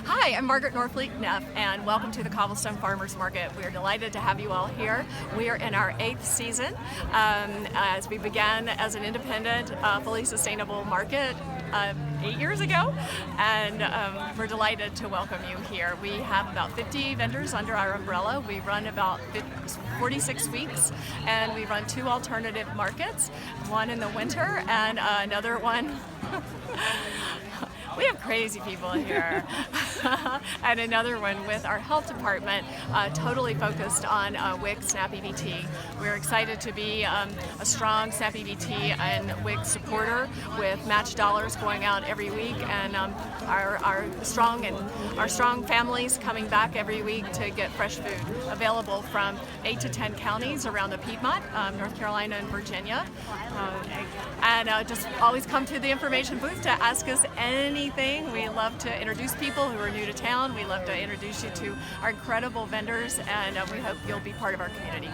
Hi, I'm Margaret Norfleet-Neff, and welcome to the Cobblestone Farmers Market. We are delighted to have you all here. We are in our 8th season as we began as an independent, fully sustainable market 8 years ago, and we're delighted to welcome you here. We have about 50 vendors under our umbrella. We run about 46 weeks, and we run 2 alternative markets, one in the winter and another one. We have crazy people here. And another one with our health department, totally focused on WIC SNAP EBT. We're excited to be a strong SNAP EBT and WIC supporter with match dollars going out every week, and our strong families coming back every week to get fresh food available from 8 to 10 counties around the Piedmont, North Carolina and Virginia. And just always come to the information booth to ask us anything. We love to introduce people who are new to town. We love to introduce you to our incredible vendors, and we hope you'll be part of our community.